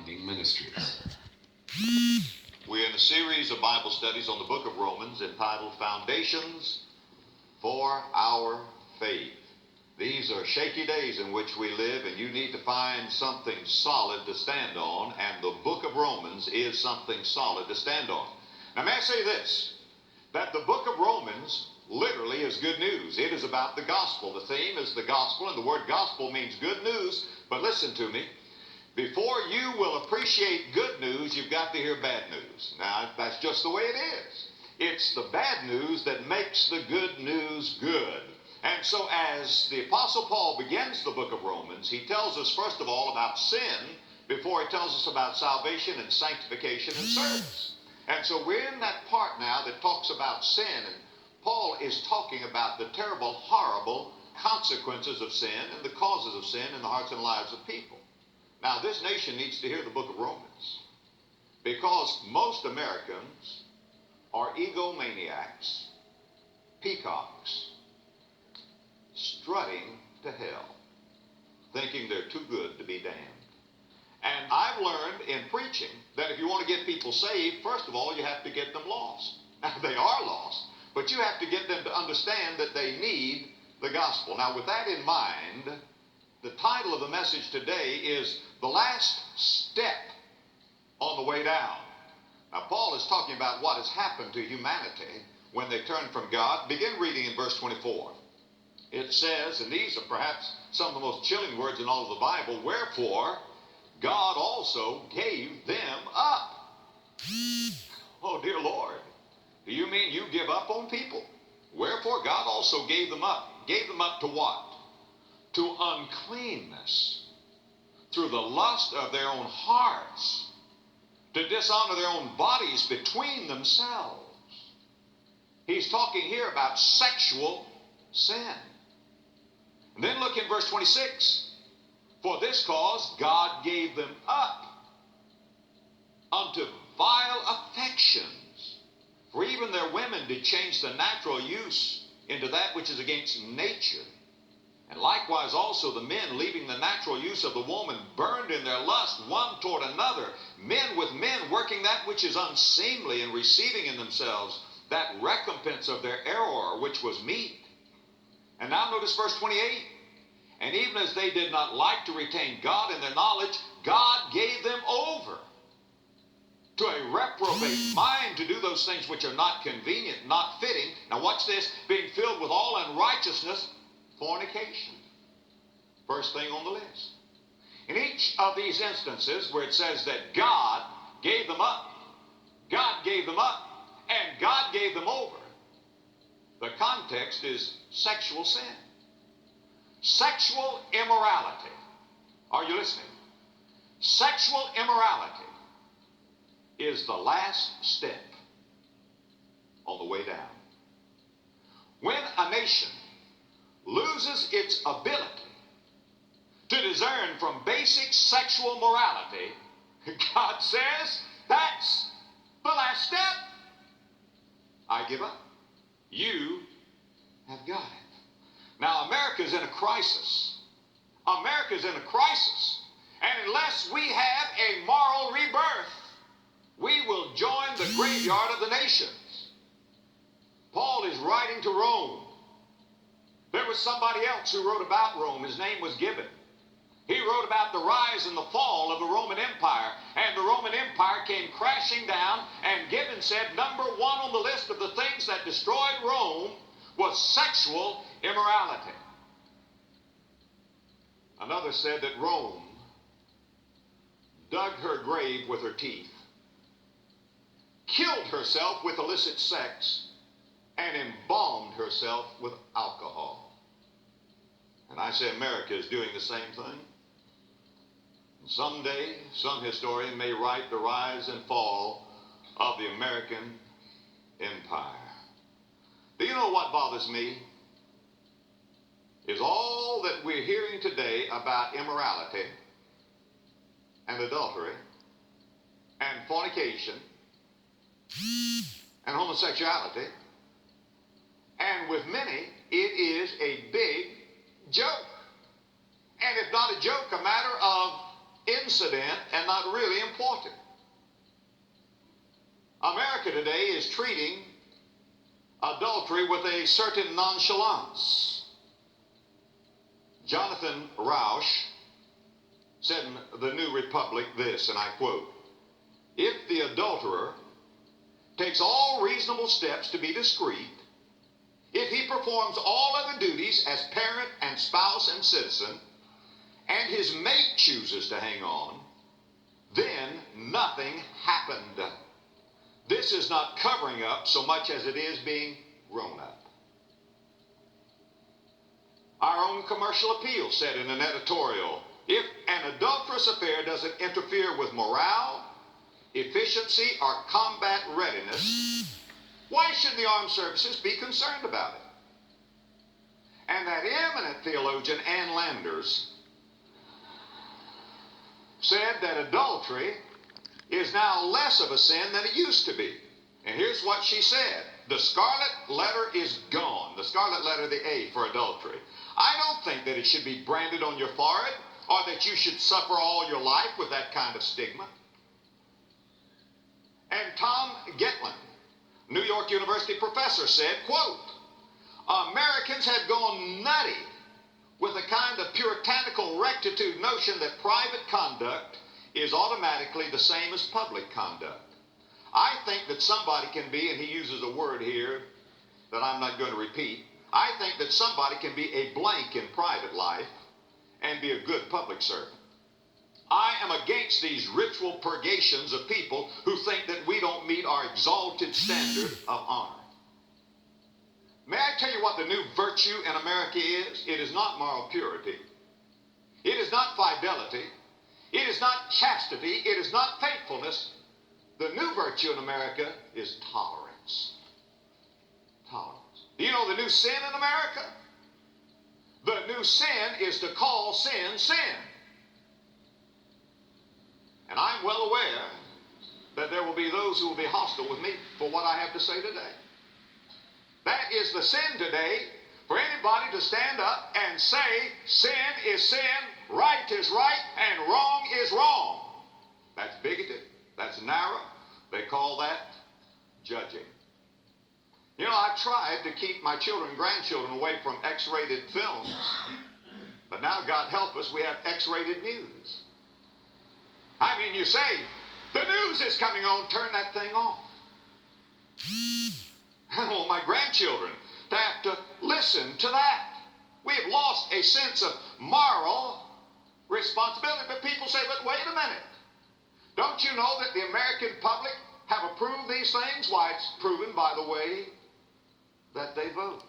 Finding Ministries. We're in a series of Bible studies on the book of Romans entitled Foundations for Our Faith. These are shaky days in which we live, and you need to find something solid to stand on, and the book of Romans is something solid to stand on. Now, may I say this, that the book of Romans literally is good news. It is about the gospel. The theme is the gospel, and the word gospel means good news. But listen to me. Before you will appreciate good news, you've got to hear bad news. Now, that's just the way it is. It's the bad news that makes the good news good. And so as the Apostle Paul begins the book of Romans, he tells us first of all about sin before he tells us about salvation and sanctification and service. And so we're in that part now that talks about sin, and Paul is talking about the terrible, horrible consequences of sin and the causes of sin in the hearts and lives of people. Now, this nation needs to hear the book of Romans, because most Americans are egomaniacs, peacocks, strutting to hell, thinking they're too good to be damned. And I've learned in preaching that if you want to get people saved, first of all, you have to get them lost. Now, they are lost, but you have to get them to understand that they need the gospel. Now, with that in mind, the title of the message today is The Last Step on the Way Down. Now, Paul is talking about what has happened to humanity when they turned from God. Begin reading in verse 24. It says, and these are perhaps some of the most chilling words in all of the Bible, wherefore God also gave them up. Oh, dear Lord, do you mean you give up on people? Wherefore God also gave them up. Gave them up to what? To uncleanness, through the lust of their own hearts, to dishonor their own bodies between themselves. He's talking here about sexual sin. And then look in verse 26. For this cause God gave them up unto vile affections. For even their women did change the natural use into that which is against nature. And likewise also the men, leaving the natural use of the woman, burned in their lust one toward another, men with men, working that which is unseemly, and receiving in themselves that recompense of their error, which was meat. And now notice verse 28. And even as they did not like to retain God in their knowledge, God gave them over to a reprobate mind to do those things which are not convenient, not fitting. Now watch this, being filled with all unrighteousness, fornication. First thing on the list. In each of these instances where it says that God gave them up, God gave them up, and God gave them over, the context is sexual sin. Sexual immorality. Are you listening? Sexual immorality is the last step on the way down. When a nation loses its ability to discern from basic sexual morality, God says, that's the last step. I give up. You have got it. Now, America's in a crisis. America's in a crisis. And unless we have a moral rebirth, we will join the graveyard of the nations. Paul is writing to Rome. There was somebody else who wrote about Rome. His name was Gibbon. He wrote about the rise and the fall of the Roman Empire. And the Roman Empire came crashing down. And Gibbon said number one on the list of the things that destroyed Rome was sexual immorality. Another said that Rome dug her grave with her teeth, killed herself with illicit sex, and embalmed herself with alcohol. And I say America is doing the same thing. And someday, some historian may write the rise and fall of the American empire. Do you know what bothers me? Is all that we're hearing today about immorality and adultery and fornication and homosexuality, and with many, it is a big joke. And if not a joke, a matter of incident and not really important. America today is treating adultery with a certain nonchalance. Jonathan Rauch said in the New Republic this, and I quote, "If the adulterer takes all reasonable steps to be discreet, if he performs all other duties as parent and spouse and citizen, and his mate chooses to hang on, then nothing happened. This is not covering up so much as it is being grown up." Our own Commercial Appeal said in an editorial, "If an adulterous affair doesn't interfere with morale, efficiency, or combat readiness, why should the armed services be concerned about it?" And that eminent theologian, Ann Landers, said that adultery is now less of a sin than it used to be. And here's what she said: "The scarlet letter is gone." The scarlet letter, the A, for adultery. "I don't think that it should be branded on your forehead or that you should suffer all your life with that kind of stigma." And Tom Gitlin, New York University professor, said, quote, "Americans have gone nutty with a kind of puritanical rectitude notion that private conduct is automatically the same as public conduct. I think that somebody can be," and he uses a word here that I'm not going to repeat, "I think that somebody can be a blank in private life and be a good public servant. I am against these ritual purgations of people who think that we don't meet our exalted standard of honor." May I tell you what the new virtue in America is? It is not moral purity. It is not fidelity. It is not chastity. It is not faithfulness. The new virtue in America is tolerance. Tolerance. Do you know the new sin in America? The new sin is to call sin, sin. And I'm well aware that there will be those who will be hostile with me for what I have to say today. That is the sin today, for anybody to stand up and say sin is sin, right is right, and wrong is wrong. That's bigoted. That's narrow. They call that judging. You know, I've tried to keep my children and grandchildren away from X-rated films, but now, God help us, we have X-rated news. I mean, you say, the news is coming on, turn that thing off. I don't want my grandchildren to have to listen to that. We have lost a sense of moral responsibility. But people say, but wait a minute. Don't you know that the American public have approved these things? Why, it's proven by the way that they vote.